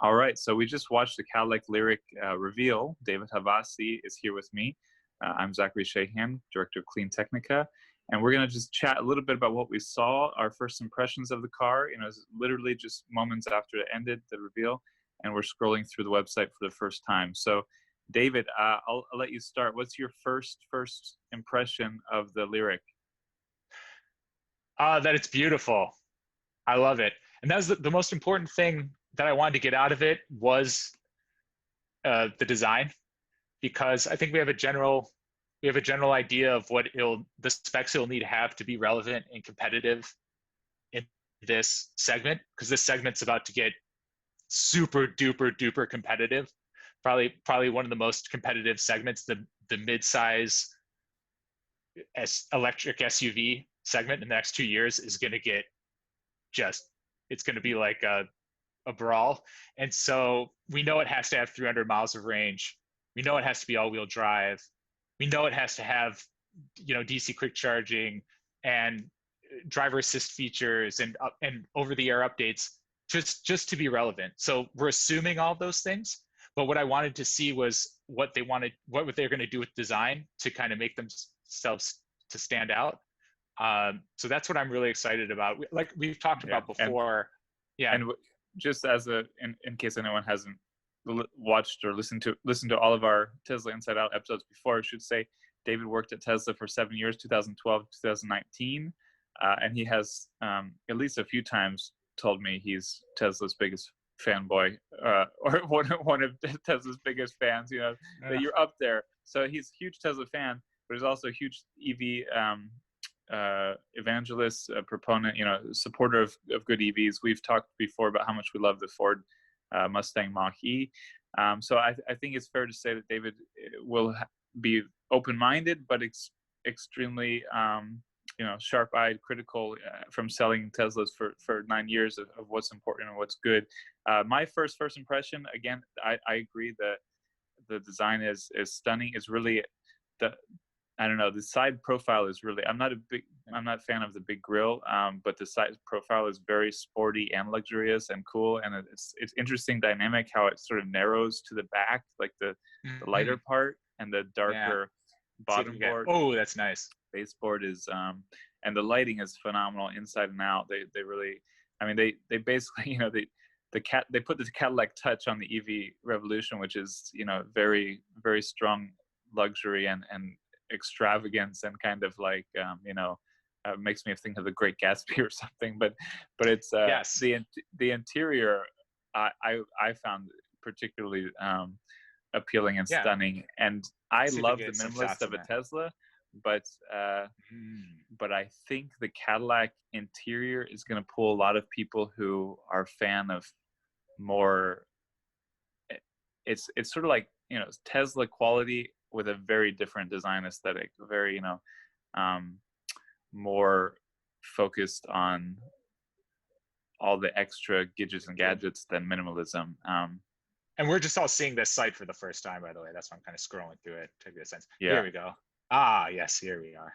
All right, so we just watched the Cadillac Lyriq reveal. David Havasi is here with me. I'm Zachary Shahan, Director of Clean Technica, and we're going to just chat a little bit about what we saw, our first impressions of the car. You know, it's literally just moments after it ended, the reveal, and we're scrolling through the website for the first time. So, David, I'll let you start. What's your first impression of the Lyriq? That it's beautiful. I love it. And that's the most important thing that I wanted to get out of it was the design, because I think we have a general idea of what the specs it'll need to have to be relevant and competitive in this segment, because this segment's about to get super duper competitive. Probably one of the most competitive segments, the mid-size electric SUV segment in the next 2 years is going to get it's going to be like a brawl. And so we know it has to have 300 miles of range. We know it has to be all-wheel drive. We know it has to have, DC quick charging and driver assist features and over-the-air updates just to be relevant. So we're assuming all those things. But what I wanted to see was what they're going to do with design to kind of make themselves to stand out. So that's what I'm really excited about. Like we've talked about before. And just as in case anyone hasn't watched or listened to all of our Tesla Inside Out episodes before, I should say David worked at Tesla for 7 years, 2012 to 2019, and he has at least a few times told me he's Tesla's biggest fanboy, or one of Tesla's biggest fans. That you're up there. So he's a huge Tesla fan, but he's also a huge EV evangelist, proponent, supporter of good EVs. We've talked before about how much we love the Ford Mustang Mach-E. So I think it's fair to say that David will be open-minded, but extremely, sharp-eyed, critical from selling Teslas for 9 years of what's important and what's good. My first impression, again, I agree that the design is stunning. It's really the side profile is really, I'm not a fan of the big grille, but the side profile is very sporty and luxurious and cool. And it's interesting dynamic how it sort of narrows to the back, like the lighter part, and the darker bottom board. Oh, that's nice. Baseboard is, and the lighting is phenomenal inside and out. They really, they basically, they put the Cadillac touch on the EV revolution, which is, very, very strong luxury and extravagance, and kind of like makes me think of the Great Gatsby or something. But it's yes. The interior I found particularly appealing and stunning, and I love the minimalist of a Tesla, but I think the Cadillac interior is going to pull a lot of people who are a fan of more. It's sort of like Tesla quality with a very different design aesthetic, very more focused on all the extra gadgets and gadgets than minimalism. And we're just all seeing this site for the first time, by the way. That's why I'm kind of scrolling through it to get a sense. Yeah. Here we go. Yes, here we are.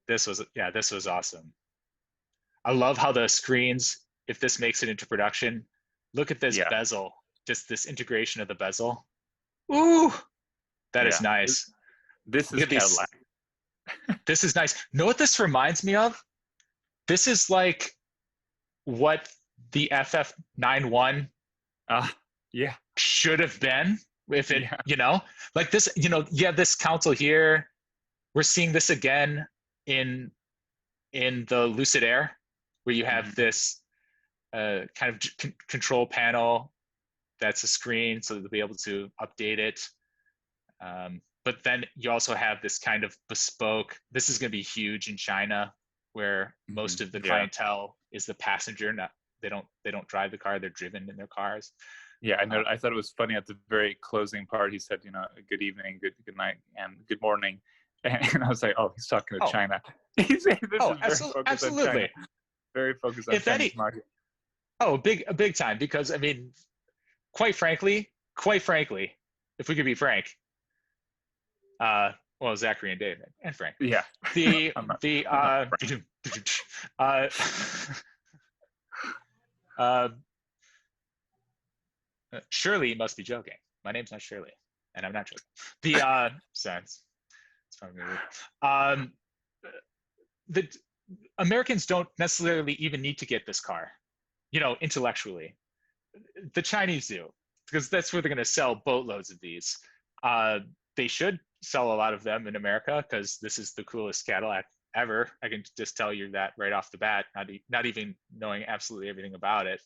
This was awesome. I love how the screens, if this makes it into production, look at this bezel, just this integration of the bezel. Ooh, that is nice. This is Cadillac. This is nice. Know what this reminds me of? This is like what the FF91 should have been if it, like this, this console here. We're seeing this again in the Lucid Air, where you have this kind of control panel that's a screen, so they'll be able to update it. But then you also have this kind of bespoke, this is going to be huge in China, where most of the clientele is the passenger. They don't drive the car, they're driven in their cars. Yeah, I know. I thought it was funny at the very closing part. He said, good evening, good night, and good morning. And I was like, oh, he's talking to China. He's saying this is absolutely. Very focused on Chinese market. Oh, a big time, because quite frankly, if we could be frank, Zachary and David and Frank. Yeah. Surely you must be joking. My name's not Shirley, and I'm not joking. Sense. It's probably weird. The Americans don't necessarily even need to get this car, intellectually. The Chinese do, because that's where they're going to sell boatloads of these. They should sell a lot of them in America because this is the coolest Cadillac ever. I can just tell you that right off the bat, not even knowing absolutely everything about it.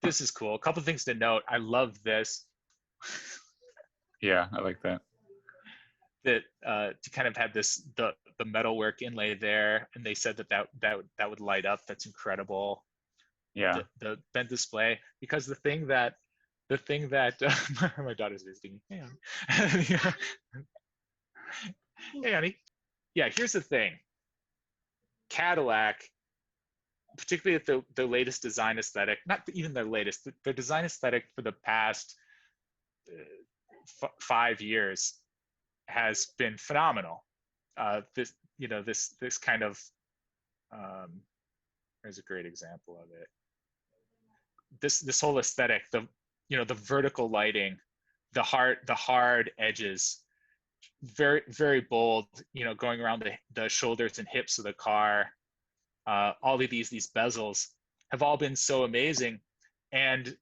This is cool. A couple of things to note. I love this. Yeah, I like that. That to kind of have the metalwork inlay there, and they said that would light up. That's incredible. Yeah. The bent display, because the thing that my daughter's visiting. Hey, honey. Hey, honey. Yeah, here's the thing. Cadillac, particularly at the latest design aesthetic, not even their latest, the design aesthetic for the past 5 years has been phenomenal. This kind of there's a great example of it. This whole aesthetic, the vertical lighting, the hard edges, very, very bold, going around the shoulders and hips of the car. All of these bezels have all been so amazing. And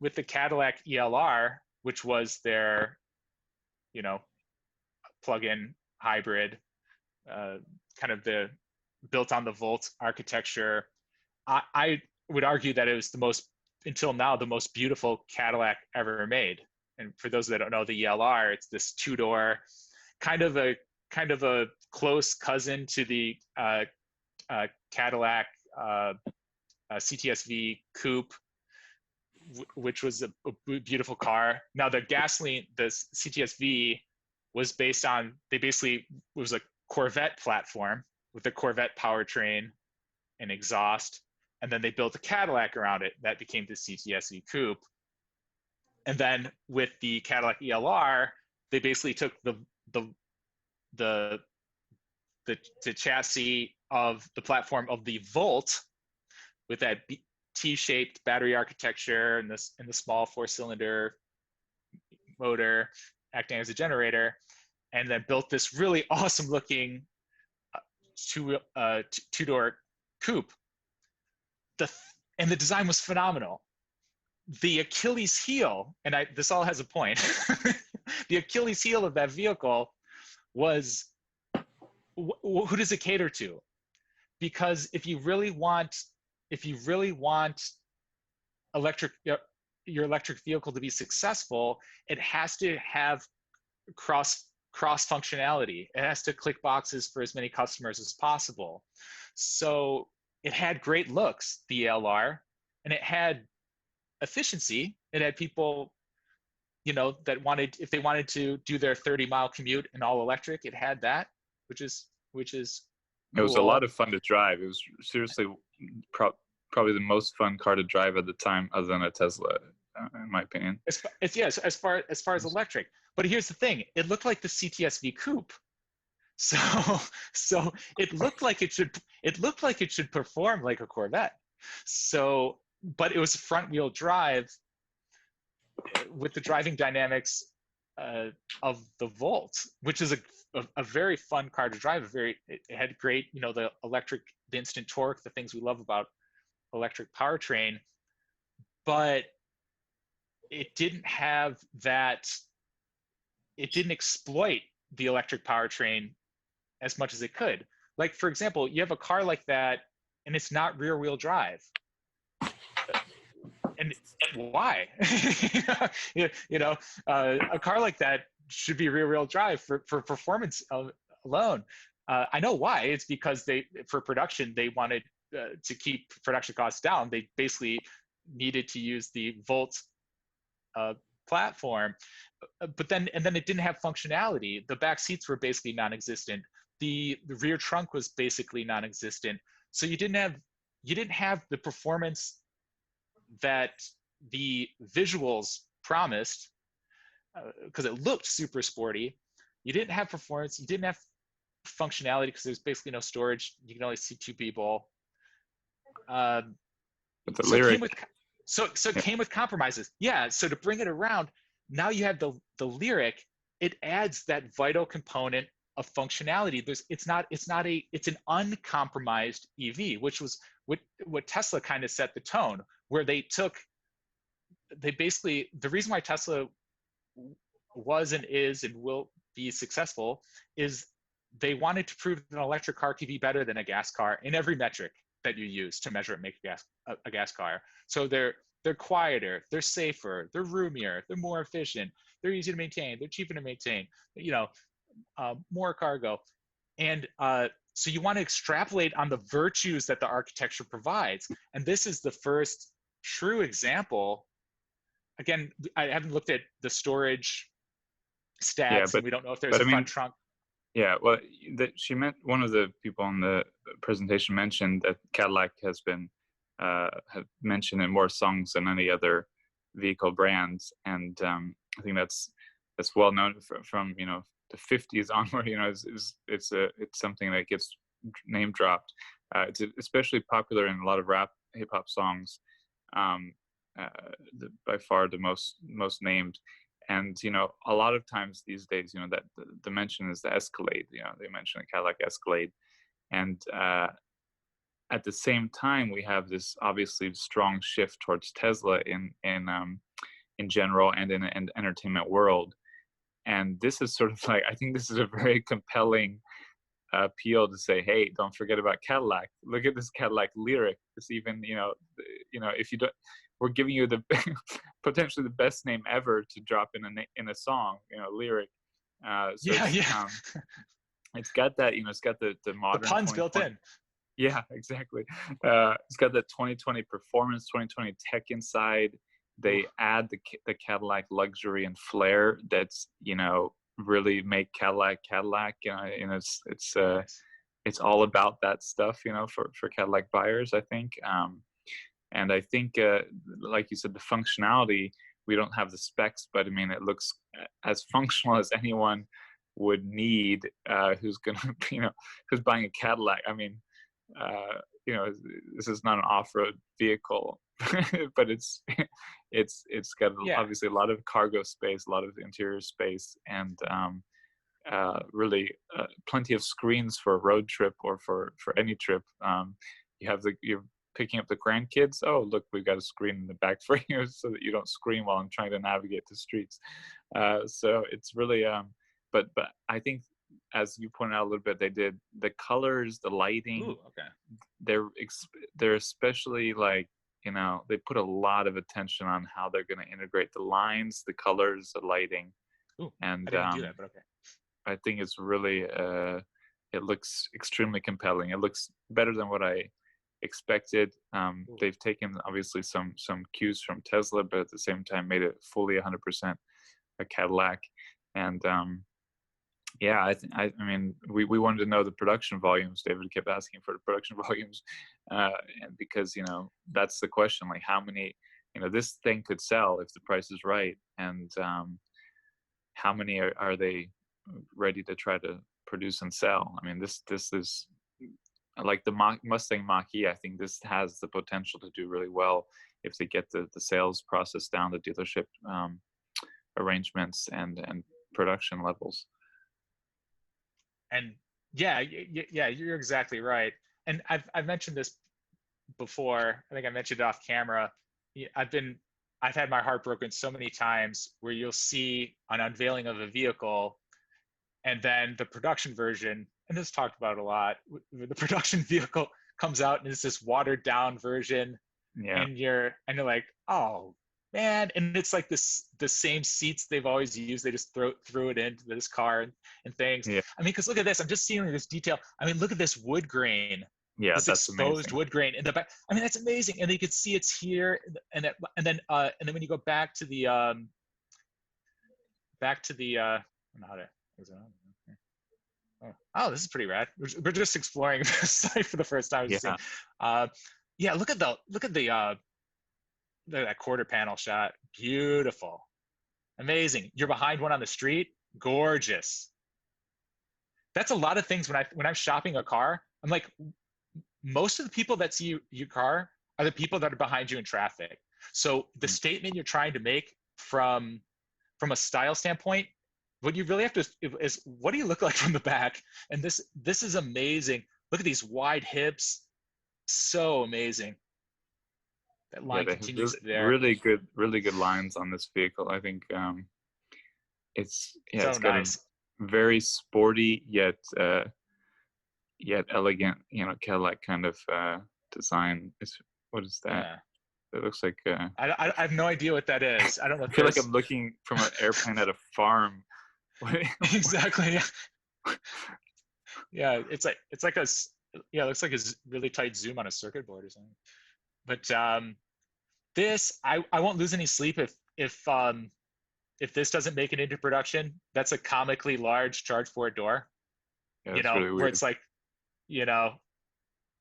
with the Cadillac ELR, which was their, plug-in hybrid, kind of the built on the Volt architecture, I would argue that it was until now, the most beautiful Cadillac ever made. And for those that don't know, the ELR, it's this two-door, kind of a close cousin to the Cadillac CTS-V coupe, which was a beautiful car. Now the CTS-V was based on, it was a Corvette platform with a Corvette powertrain and exhaust. And then they built a Cadillac around it. That became the CTS-V coupe. And then with the Cadillac ELR, they basically took the chassis of the platform of the Volt with that T-shaped battery architecture and the small 4-cylinder motor acting as a generator, and then built this really awesome looking two-door coupe. And the design was phenomenal. The Achilles heel, and this all has a point, the Achilles heel of that vehicle was, who does it cater to? Because if you really want your electric vehicle to be successful, it has to have cross functionality. It has to click boxes for as many customers as possible. So it had great looks, the ELR, and it had efficiency. It had people, that if they wanted to do their 30-mile commute in all electric, it had that, which is It was a lot of fun to drive. It was seriously probably the most fun car to drive at the time, other than a Tesla, in my opinion. As far as electric. But here's the thing: it looked like the CTS-V coupe. So it looked like it should perform like a Corvette. So, but it was front wheel drive with the driving dynamics of the Volt, which is a very fun car to drive. It had great, the instant torque, the things we love about electric powertrain, but it didn't have that. It didn't exploit the electric powertrain as much as it could. Like, for example, you have a car like that and it's not rear wheel drive. And why? A car like that should be rear wheel drive for performance alone. I know why. It's because for production, they wanted to keep production costs down. They basically needed to use the Volt platform, but then it didn't have functionality. The back seats were basically non-existent. The rear trunk was basically non-existent. So you didn't have the performance that the visuals promised, because it looked super sporty. You didn't have performance. You didn't have functionality because there's basically no storage. You can only see two people. But the Lyriq, So it came with compromises. Yeah. So to bring it around, now you have the Lyriq. It adds that vital component of functionality. It's an uncompromised EV, which was what Tesla kind of set the tone, where they basically, the reason why Tesla was and is and will be successful is they wanted to prove that an electric car could be better than a gas car in every metric that you use to measure and make a gas car. So they're quieter, they're safer, they're roomier, they're more efficient, they're easy to maintain, they're cheaper to maintain, more cargo. And so you want to extrapolate on the virtues that the architecture provides. And this is the first true example. Again, I haven't looked at the storage stats, and we don't know if there's a front trunk. Yeah, well, she meant, one of the people on the presentation mentioned that Cadillac has been have mentioned in more songs than any other vehicle brands, and I think that's well known from the 50s onward. It's something that gets name dropped. It's especially popular in a lot of rap hip hop songs. By far the most named. And a lot of times these days, that the mention is the Escalade. They mention a Cadillac Escalade, and at the same time, we have this obviously strong shift towards Tesla in general and in an entertainment world. And this is sort of like, I think this is a very compelling appeal to say, hey, don't forget about Cadillac. Look at this Cadillac Lyriq. It's even if you don't, we're giving you the potentially the best name ever to drop in a song, Lyriq. It's got that, it's got the modern, the puns built in. Yeah, exactly. It's got that 2020 performance, 2020 tech inside. They add the Cadillac luxury and flair that's really make Cadillac. It's all about that stuff, for Cadillac buyers, I think. And I think, like you said, the functionality, we don't have the specs, but I mean, it looks as functional as anyone would need, who's who's buying a Cadillac. I mean, this is not an off-road vehicle, but it's got obviously a lot of cargo space, a lot of interior space, and really plenty of screens for a road trip or for any trip. You're picking up the grandkids. Oh, look, we've got a screen in the back for you so that you don't scream while I'm trying to navigate the streets. So it's really, but I think, as you pointed out a little bit, they did the colors, the lighting. Ooh, okay. They're especially they put a lot of attention on how they're going to integrate the lines, the colors, the lighting. Ooh, and I didn't do that, but okay. I think it's really, it looks extremely compelling. It looks better than what I expected. They've taken obviously some cues from Tesla, but at the same time made it fully 100% a Cadillac. And I mean, we wanted to know the production volumes. David kept asking for the production volumes, and because that's the question, like how many this thing could sell if the price is right, and how many are they ready to try to produce and sell? I mean, this is like the Mustang Mach-E. I think this has the potential to do really well if they get the sales process down, the dealership arrangements and production levels. And yeah, you're exactly right. And I've mentioned this before. I think I mentioned it off camera. I've had my heart broken so many times where you'll see an unveiling of a vehicle, and then the production version, and this talked about a lot, the production vehicle comes out and it's this watered down version. Yeah. And you're like, oh man. And it's like the same seats they've always used. They just threw it into this car and things. Yeah. I mean, because look at this. I'm just seeing this detail. I mean, look at this wood grain. Yeah, this that's exposed amazing. wood grain in the back. I mean, that's amazing. And you can see it's here. And then when you go back to the I don't know how to, is it on? Oh, this is pretty rad. We're just exploring the site for the first time. Yeah. Look at that quarter panel shot. Beautiful. Amazing. You're behind one on the street. Gorgeous. That's a lot of things when I'm shopping a car. I'm like, most of the people that see your car are the people that are behind you in traffic. So the statement you're trying to make from a style standpoint, what you really have to is what do you look like from the back? And this is amazing. Look at these wide hips, so amazing. That Yeah, line they have continues there. really good lines on this vehicle. I think it's So got a nice. very sporty yet elegant, Cadillac kind of design. What is that? Yeah. It looks like I have no idea what that is. I don't know I if feel like there's I'm looking from an airplane at a farm. exactly. Yeah. Yeah, it's like yeah, it looks like a really tight zoom on a circuit board or something. But this I won't lose any sleep if this doesn't make it into production. That's a comically large charge port door. Yeah, it's really Where weird. it's like, you know,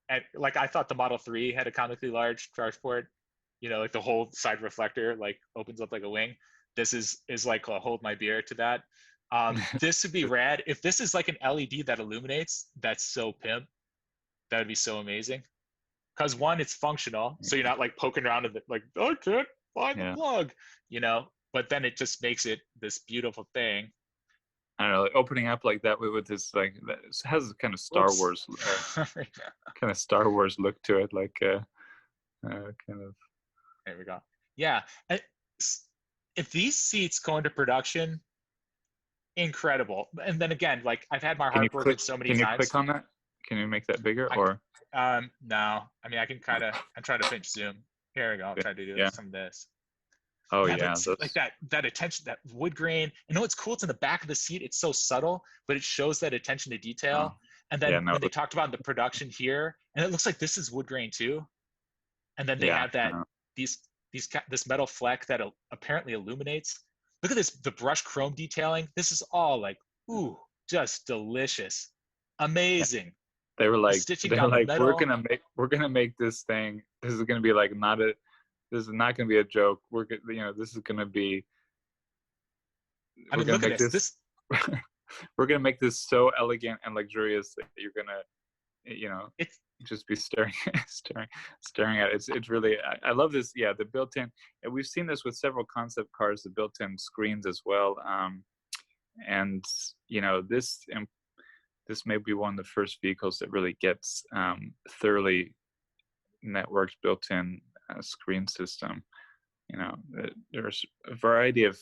and like I thought the Model 3 had a comically large charge port. Like the whole side reflector like opens up like a wing. This is like a hold my beer to that. This would be rad. If this is like an LED that illuminates, that's so pimp. That would be so amazing. Because one, it's functional, so you're not like poking around in like, I can't find the Yeah, plug, But then it just makes it this beautiful thing. I don't know, like opening up like that with this like that has kind of Star Whoops. Wars look to it, like kind of. There we go. Yeah. If these seats go into production, incredible. And then again, like I've had my heart broken so many Can you times. click on that? Can you make that bigger I or? no. I mean, I'm trying to pinch zoom. Here we go. I'll try to do Yeah. some of this. Oh Yeah, yeah, but see, like that attention, that wood grain. What's cool? It's in the back of the seat. It's so subtle, but it shows that attention to oh, detail. And yeah, then no, when they talked about the production here, and it looks like this is wood grain too. And then they yeah, have that no. this metal fleck that apparently illuminates. Look at this, the brush chrome detailing. This is all like, ooh, just delicious, amazing. They were The like, stitching down the metal. we're gonna make this thing. This is gonna be like this is not gonna be a joke. This is gonna be. I We're mean, gonna look at make this. this. We're gonna make this so elegant and luxurious that you're gonna, you know, It's just be staring, staring at it. It's really. I love this. Yeah, the built-in. And we've seen this with several concept cars, the built-in screens as well. And this may be one of the first vehicles that really gets thoroughly networked built-in screen system. There's a variety of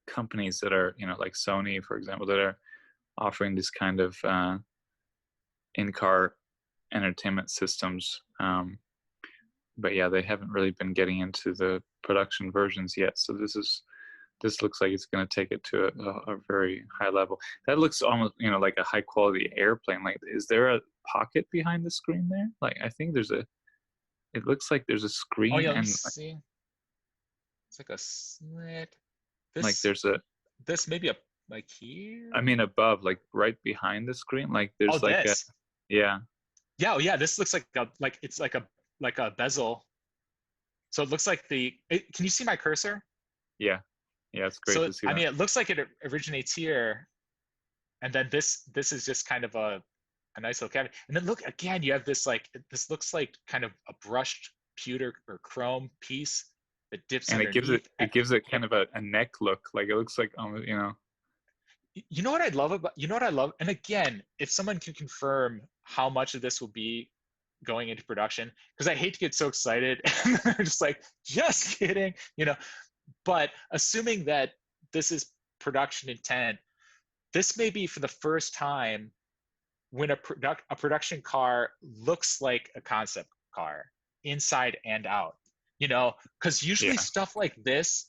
companies that are, like Sony, for example, that are offering this kind of in-car entertainment systems. But yeah, they haven't really been getting into the production versions yet. So this looks like it's going to take it to a very high level. That looks almost, like a high quality airplane. Like, is there a pocket behind the screen there? Like, I think it looks like there's a oh screen yeah, let me and see. It's like a slit. like This there's a, this maybe a like here. I mean, above, like right behind the screen, like Oh, there's like a, this. yeah, Yeah, oh yeah, this looks like it's like a bezel. So it looks like can you see my cursor? yeah, yeah. It's great So to see I that. mean, it looks like it originates here, and then this is just kind of a nice little cavity. And then look again, you have this looks like kind of a brushed pewter or chrome piece that dips And underneath. it gives it kind of a neck look. Like it looks like, You know what I'd love about, and again, if someone can confirm how much of this will be going into production, because I hate to get so excited and they're just like, just kidding, but assuming that this is production intent, this may be for the first time when a production car looks like a concept car inside and out, because usually yeah, stuff like this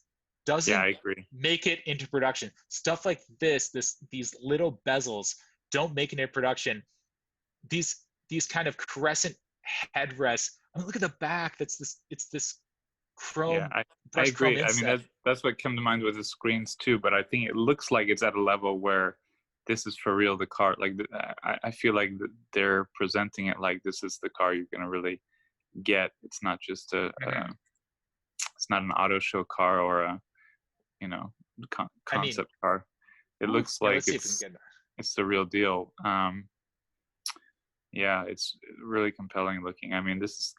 yeah. doesn't I agree. make it into production. Stuff like these little bezels don't make it into production. These kind of crescent headrests. I mean, look at the back. It's this Yeah, chrome, I brushed chrome agree. I mean, inset. that's what came to mind with the screens too. But I think it looks like it's at a level where this is for real the car. Like I feel like they're presenting it like this is the car you're gonna really get. It's not just Mhm. it's not an auto show car or a you know I mean, concept car. It ooh, looks yeah. like Let's see if we can get. it's the real deal. Yeah, it's really compelling looking. I mean, this is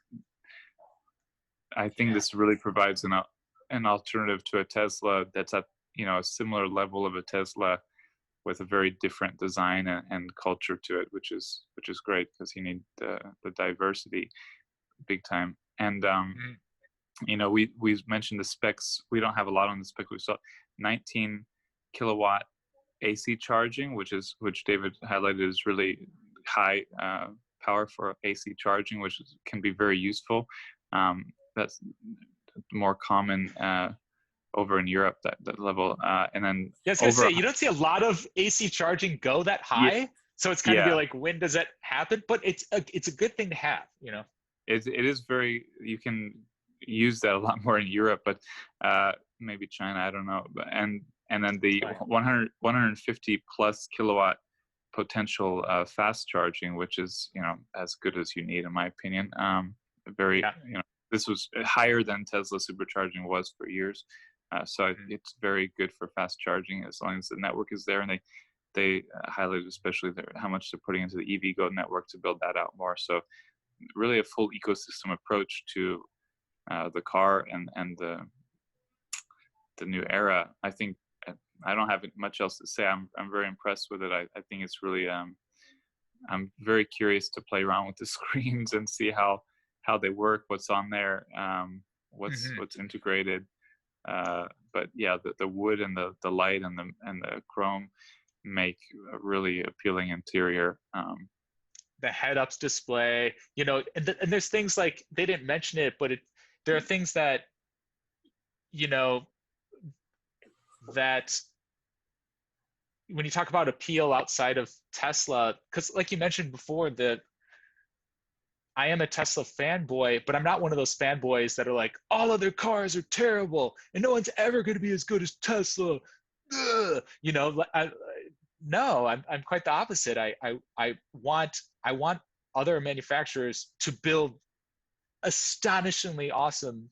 I think this really provides an alternative to a Tesla that's at, a similar level of a Tesla with a very different design and culture to it, which is great because you need the diversity big time. And Mhm. we mentioned the specs. We don't have a lot on the spec. We saw 19 kilowatt AC charging, which David highlighted is really high power for AC charging, which can be very useful. That's more common over in Europe, that level. And then Yeah, I was gonna over, say you don't see a lot of AC charging go that yeah, high, so it's kind of be yeah, like, when does that happen? But it's a good thing to have, it is very, you can use that a lot more in Europe, but maybe China, I don't know. And then It's the fine. 150 plus kilowatt potential fast charging, which is as good as you need in my opinion. Very, Yeah. this was higher than Tesla supercharging was for years, so Mhm. it's very good for fast charging as long as the network is there. And they highlighted especially how much they're putting into the EVgo network to build that out more. So really a full ecosystem approach to the car and the new era. I think I don't have much else to say. I'm very impressed with it. I think it's really I'm very curious to play around with the screens and see how they work, what's on there, Mhm. what's integrated. But yeah, the wood and the light and the chrome make a really appealing interior. The head-ups display, and there's things like they didn't mention it, but there are things that you know that when you talk about appeal outside of Tesla, because like you mentioned before, that I am a Tesla fanboy, but I'm not one of those fanboys that are like, all other cars are terrible and no one's ever going to be as good as Tesla. Ugh. No, I'm quite the opposite. I want other manufacturers to build astonishingly awesome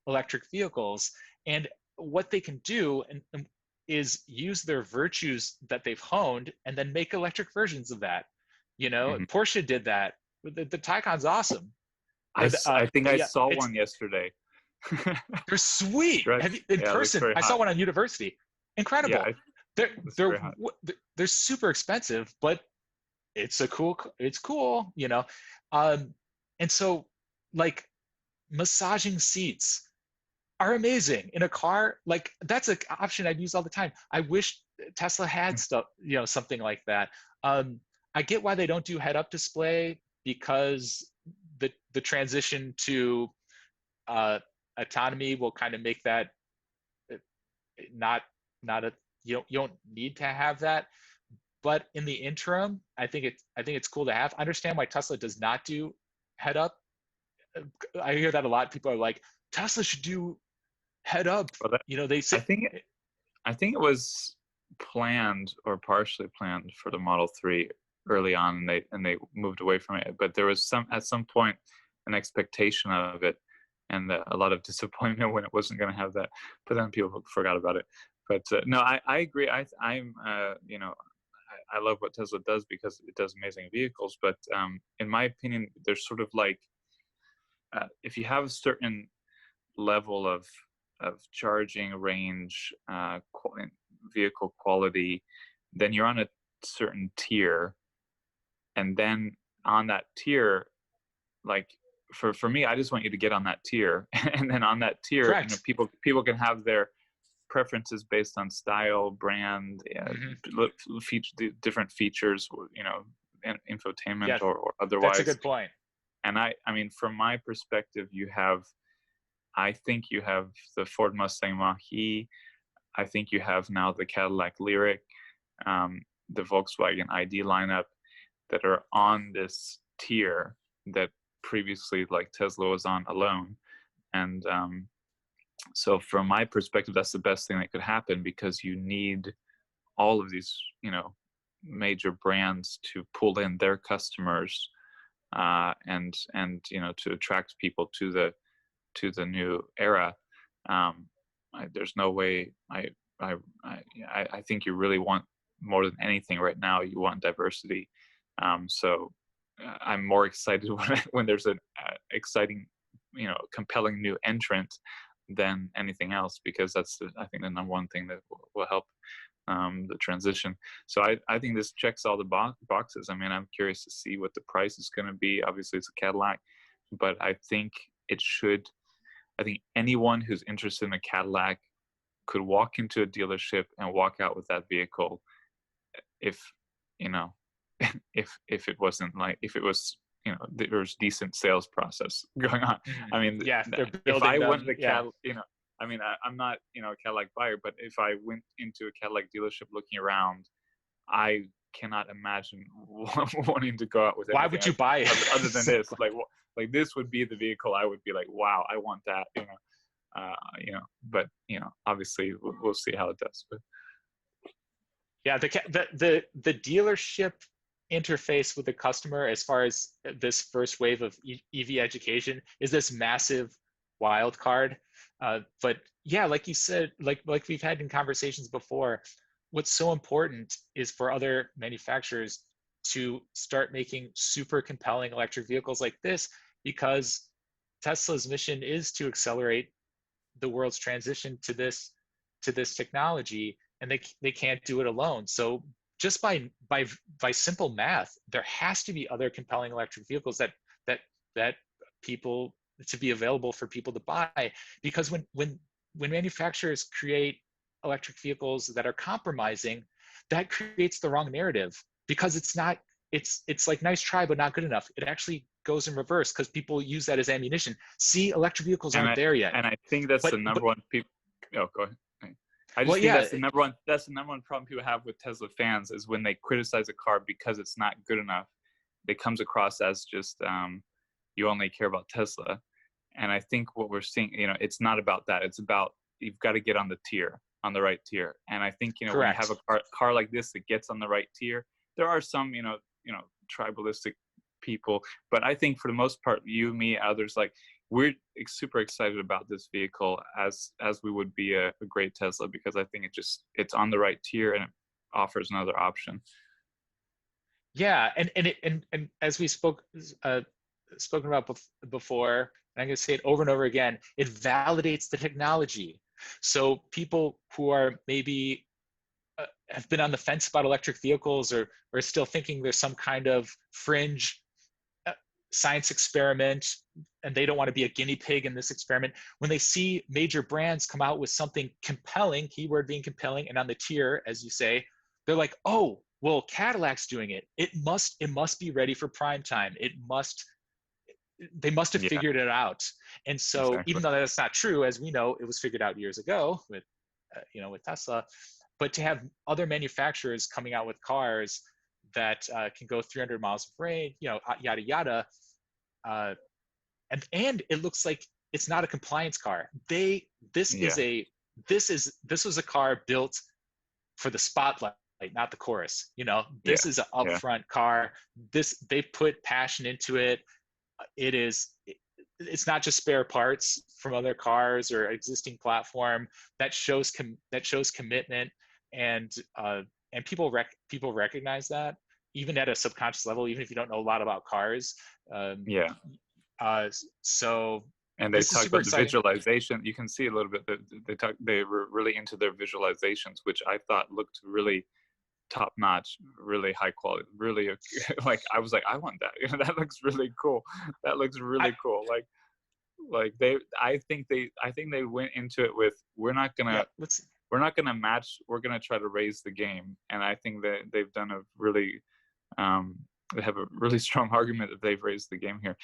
electric vehicles, and what they can do is use their virtues that they've honed and then make electric versions of that. Mhm. Porsche did that. The Taycan's awesome, and I think I yeah, saw one yesterday. they're sweet. Right? Have you in Yeah, it looks person? very I saw hot. one on University. Yeah, Incredible. They're it's they're very hot. they're super expensive, but it's cool. Um, and so like massaging seats are amazing in a car. Like that's an option I'd use all the time. I wish Tesla had stuff, something like that. Um, I get why they don't do head-up display, because the transition to uh, autonomy will kind of make that uh, not not a you don't need to have that. But in the interim, I think it's cool to have. I understand why Tesla does not do head-up. I hear that a lot. People are like, Tesla should do head up. Well, They I say think I think it was planned or partially planned for the Model 3 early on, and they moved away from it. But there was at some point an expectation of it, and a lot of disappointment when it wasn't going to have that. But then people forgot about it. But no, I agree. I'm I love what Tesla does because it does amazing vehicles. But in my opinion, there's sort of like if you have a certain level of charging range, vehicle quality, then you're on a certain tier, and then on that tier, like for me, I just want you to get on that tier, and then on that tier, correct. people can have their preferences based on style, brand, Hmm. different features, infotainment Yeah, or that's a otherwise. good point. And I mean, from my perspective, I think you have the Ford Mustang Mach-E. I think you have now the Cadillac Lyriq, the Volkswagen ID lineup that are on this tier that previously like Tesla was on alone. And so from my perspective, that's the best thing that could happen, because you need all of these, major brands to pull in their customers, and to attract people to the new era. There's no way. I, I think you really want, more than anything right now, you want diversity. So I'm more excited when there's an exciting compelling new entrant than anything else, because that's I think the number one thing that will help the transition. So I think this checks all the boxes. I mean, I'm curious to see what the price is going to be. Obviously, it's a Cadillac, but I think it should. I think anyone who's interested in a Cadillac could walk into a dealership and walk out with that vehicle, if if it wasn't like, if it was, there's decent sales process going on. I mean, Yeah, they're if building I them. went to Yeah. I mean, I'm not, a Cadillac buyer, but if I went into a Cadillac dealership looking around, I cannot imagine wanting to go out with Why anything would you buy it? other than this. Like this would be the vehicle I would be like, wow, I want that. But obviously we'll see how it does. But Yeah, the dealership interface with the customer, as far as this first wave of EV education, is this massive wild card. But yeah, like you said, like we've had in conversations before, what's so important is for other manufacturers to start making super compelling electric vehicles like this, because Tesla's mission is to accelerate the world's transition to this technology, and they can't do it alone. So just by simple math, there has to be other compelling electric vehicles that people, to be available for people to buy. Because when manufacturers create electric vehicles that are compromising, that creates the wrong narrative, because it's like nice try but not good enough. It actually goes in reverse, because people use that as ammunition. See, electric vehicles aren't there yet. And I think that's the number one people. Oh, go ahead. I just think that's the number one problem people have with Tesla fans, is when they criticize a car because it's not good enough, it comes across as just you only care about Tesla. And I think what we're seeing, it's not about that. It's about, you've got to get on the right tier. And I think, when you have a car like this that gets on the right tier, there are some, tribalistic people, but I think for the most part, you, me, others, like, we're super excited about this vehicle as we would be a great Tesla, because I think it's on the right tier and it offers another option. Yeah, and as we spoken about before, and I'm going to say it over and over again, it validates the technology. So people who are maybe have been on the fence about electric vehicles, or still thinking there's some kind of fringe science experiment, and they don't want to be a guinea pig in this experiment, when they see major brands come out with something compelling, keyword being compelling, and on the tier, as you say, they're like, oh, well, Cadillac's doing it. It must be ready for prime time. They must have figured it out. And so even though that's not true, as we know, it was figured out years ago with Tesla, but to have other manufacturers coming out with cars that can go 300 miles of range, yada, yada. And it looks like it's not a compliance car. This was a car built for the spotlight, not the chorus. This is an upfront car. They put passion into it. It's not just spare parts from other cars or existing platform. That shows commitment, and people recognize that, even at a subconscious level, even if you don't know a lot about cars. So, and they talk about the visualization. You can see a little bit that they were really into their visualizations, which I thought looked really top notch, really high quality, really like, I was like, I want that. That looks really cool. That looks really cool. I think they went into it with, we're not gonna match, we're gonna try to raise the game. And I think that they've done a really they have a really strong argument that they've raised the game here.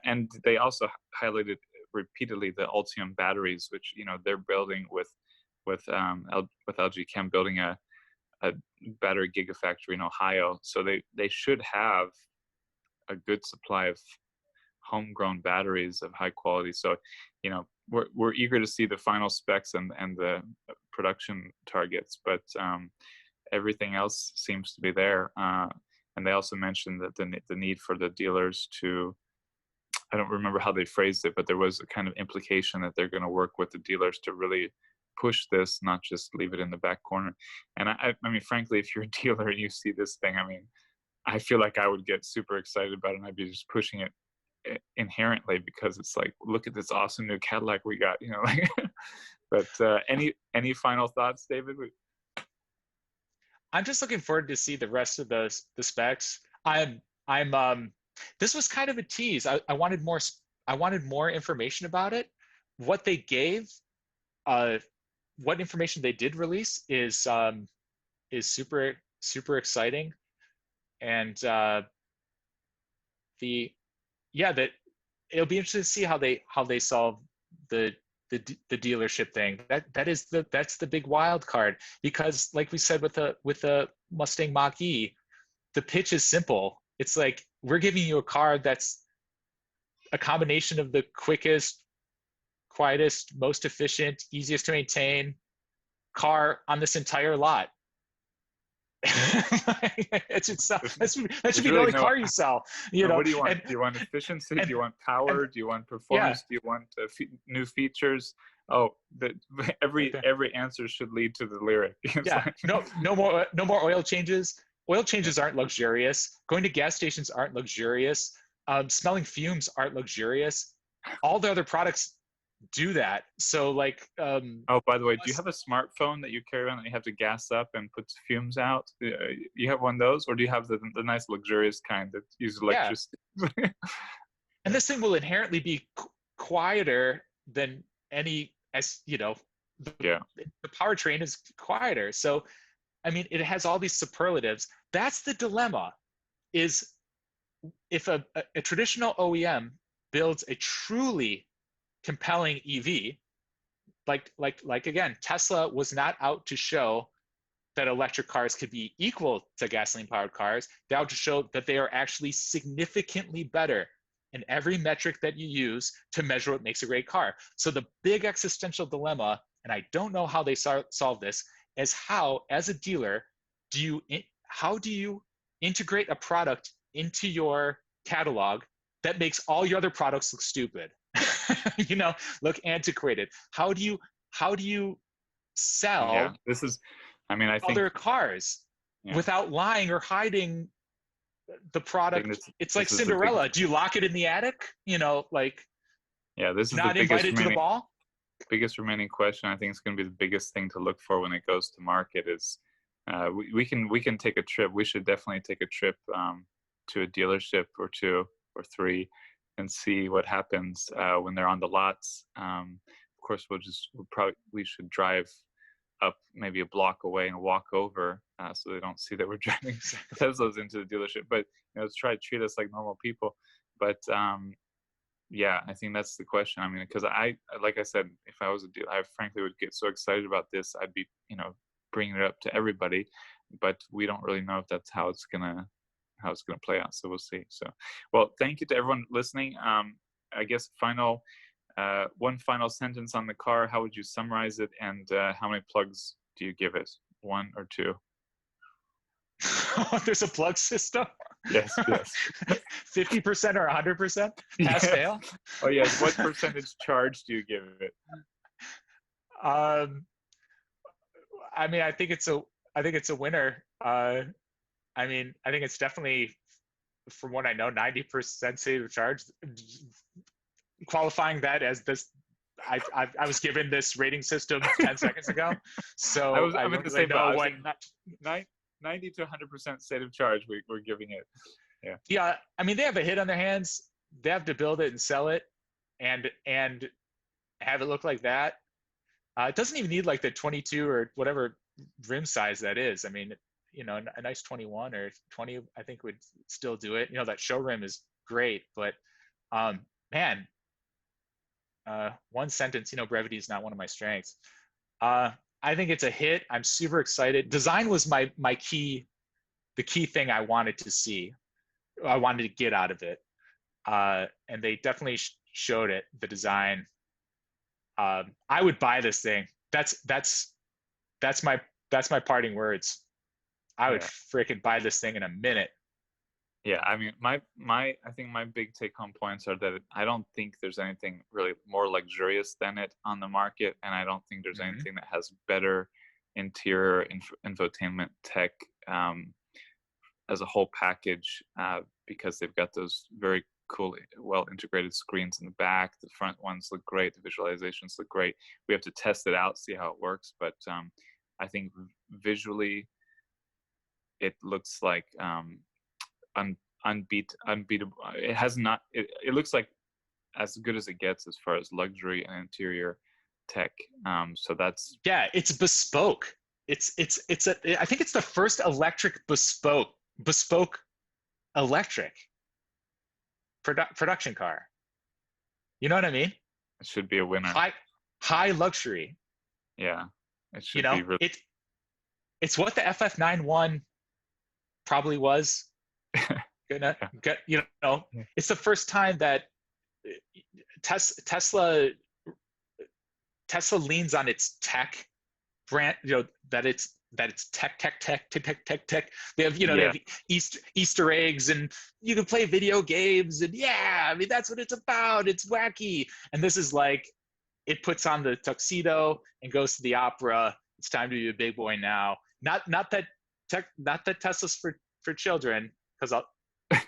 And they also highlighted repeatedly the Ultium batteries, which they're building with LG Chem, building a battery gigafactory in Ohio. So they should have a good supply of homegrown batteries of high quality. So we're eager to see the final specs and the production targets, but everything else seems to be there. And they also mentioned that the need for the dealers to, I don't remember how they phrased it, but there was a kind of implication that they're going to work with the dealers to really push this, not just leave it in the back corner. And I mean, frankly, if you're a dealer and you see this thing, I mean, I feel like I would get super excited about it, and I'd be just pushing it inherently, because it's like, look at this awesome new Cadillac we got, you know, like. But any final thoughts, David? I'm just looking forward to see the rest of the specs. I'm this was kind of a tease. I wanted more. I wanted more information about it. What they gave, uh, what information they did release is super exciting, and the yeah, that it'll be interesting to see how they solve the the dealership thing. That's the big wild card, because like we said with the Mustang Mach-E, the pitch is simple. It's like, we're giving you a car that's a combination of the quickest, quietest, most efficient, easiest to maintain car on this entire lot. That should be the really only car you sell, you know. What do you want? And, Do you want efficiency? Do you want power? Do you want yeah, performance? Do you want new features? Oh, every answer should lead to the Lyriq. yeah. No more oil changes. Oil changes aren't luxurious. Going to gas stations aren't luxurious. Smelling fumes aren't luxurious. All the other products do that. So like, oh, by the way, do you have a smartphone that you carry around that you have to gas up and put fumes out? You have one of those, or do you have the nice luxurious kind that uses electricity? Yeah. And this thing will inherently be quieter than any, as you know, the powertrain is quieter. So, I mean, it has all these superlatives. That's the dilemma, is if a traditional OEM builds a truly compelling EV, like again, Tesla was not out to show that electric cars could be equal to gasoline powered cars. They're out to show that they are actually significantly better in every metric that you use to measure what makes a great car. So the big existential dilemma, and I don't know how they solve this, is how, as a dealer, how do you integrate a product into your catalog that makes all your other products look stupid? You know, look antiquated. How do you sell? Yeah, this is, I mean, I think other cars without lying or hiding the product. It's like Cinderella. Do you lock it in the attic? You know, like, yeah, this is not the invited to the ball. Biggest remaining question. I think it's going to be the biggest thing to look for when it goes to market is we can take a trip. We should definitely take a trip to a dealership or two or three and see what happens when they're on the lots. Of course, we should drive up maybe a block away and walk over so they don't see that we're driving Teslas into the dealership. But let's try to treat us like normal people. But yeah, I think that's the question. I mean, because like I said, if I was a dealer, I frankly would get so excited about this. I'd be, bringing it up to everybody. But we don't really know if that's how it's gonna play out. So we'll see. So, well, thank you to everyone listening. I guess one final sentence on the car. How would you summarize it, and how many plugs do you give it? 1 or 2? There's a plug system. Yes. 50% or 100%? Pass fail? Oh yes. What percentage charge do you give it? I mean, I think it's a winner. I mean, I think it's definitely, from what I know, 90% state of charge. Qualifying that as this, I was given this rating system 10 seconds ago, so I'm in the same boat. 90 to 100% state of charge. We're giving it. Yeah. I mean, they have a hit on their hands. They have to build it and sell it, and have it look like that. It doesn't even need like the 22 or whatever rim size that is. I mean, a nice 21 or 20, I think, would still do it. That show rim is great, but man, one sentence, brevity is not one of my strengths. I think it's a hit. I'm super excited. Design was the key thing I wanted to see. I wanted to get out of it. And they definitely showed it, the design. I would buy this thing. That's my parting words. I would freaking buy this thing in a minute. Yeah, I mean, I think my big take-home points are that I don't think there's anything really more luxurious than it on the market, and I don't think there's anything that has better interior infotainment tech as a whole package, because they've got those very cool, well integrated screens in the back. The front ones look great. The visualizations look great. We have to test it out, see how it works. But I think visually, it looks like unbeatable. It has not. It looks like as good as it gets as far as luxury and interior tech. So that's it's bespoke. I think it's the first electric bespoke electric production car. You know what I mean? It should be a winner. High luxury. Yeah, it should be really. It's what the FF91 probably was. Yeah. It's the first time that Tesla leans on its tech brand, that it's tech. They have, they have Easter eggs, and you can play video games, and that's what it's about. It's wacky. And this is like, it puts on the tuxedo and goes to the opera. It's time to be a big boy now. Not that Tesla's for children, because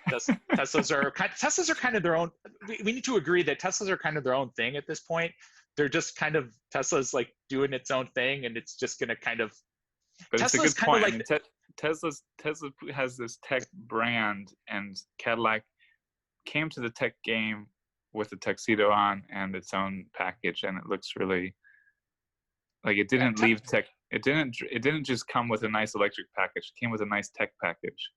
Teslas are kind of their own. We need to agree that Teslas are kind of their own thing at this point. They're just kind of, Tesla's like doing its own thing, and it's just going to kind of. But Tesla's it's a good point. Like, Tesla has this tech brand, and Cadillac came to the tech game with the tuxedo on and its own package, and it looks really like it didn't leave tech. It didn't just come with a nice electric package. It came with a nice tech package.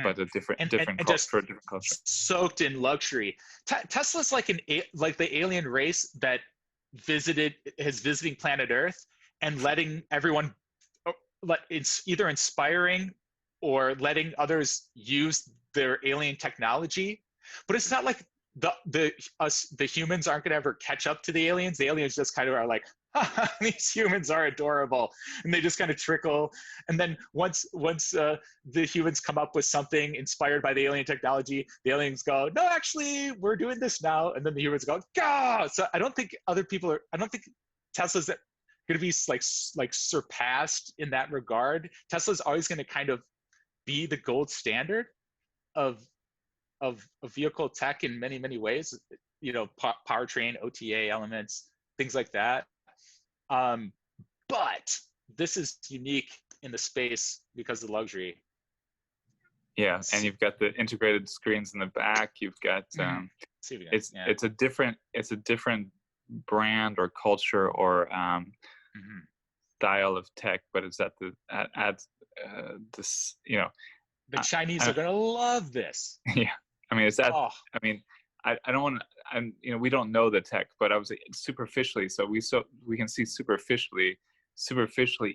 But a different culture. Soaked in luxury. Tesla's like the alien race that is visiting planet Earth and letting everyone, it's either inspiring or letting others use their alien technology. But it's not like the humans aren't going to ever catch up to the aliens. The aliens just kind of are like, these humans are adorable, and they just kind of trickle. And then once the humans come up with something inspired by the alien technology, the aliens go, no, actually, we're doing this now. And then the humans go, Gah! So I don't think Tesla's going to be like surpassed in that regard. Tesla's always going to kind of be the gold standard of vehicle tech in many, many ways. Powertrain, OTA elements, things like that. But this is unique in the space because of luxury. Yeah, and you've got the integrated screens in the back. You've got it's a different brand or culture or style of tech, but it's this. The Chinese are gonna love this. Yeah, I mean, I don't want to. We don't know the tech, but I was superficially. So we can see superficially,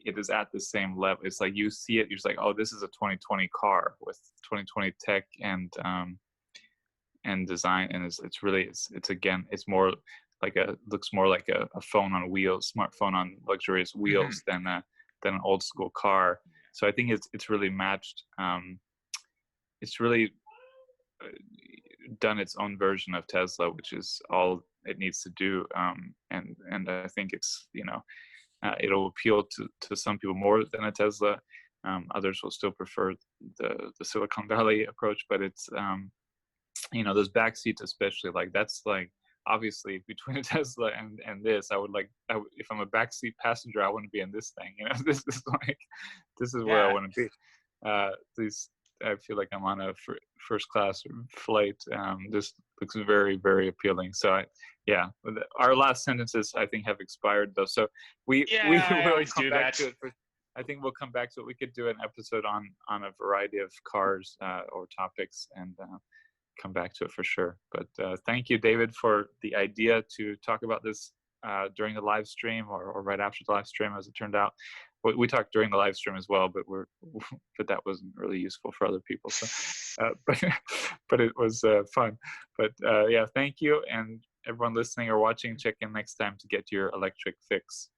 it is at the same level. It's like you see it, you're just like, oh, this is a 2020 car with 2020 tech and design, and it's more like looks more like a phone on wheels, smartphone on luxurious wheels than an old school car. So I think it's really matched. It's really done its own version of Tesla, which is all it needs to do. And I think it's it'll appeal to some people more than a Tesla. Others will still prefer the Silicon Valley approach, but it's those back seats especially, like that's like obviously between a Tesla and this, if I'm a backseat passenger, I want to be in this thing. This is where I want to be. I feel like I'm on a first class flight. This looks very, very appealing. So our last sentences I think have expired though. So we will come back to it. I think we'll come back to it. We could do an episode on a variety of cars or topics and come back to it for sure. But thank you, David, for the idea to talk about this during the live stream or right after the live stream, as it turned out. We talked during the live stream as well, but that wasn't really useful for other people. So, but it was fun. But thank you, and everyone listening or watching, check in next time to get your electric fix.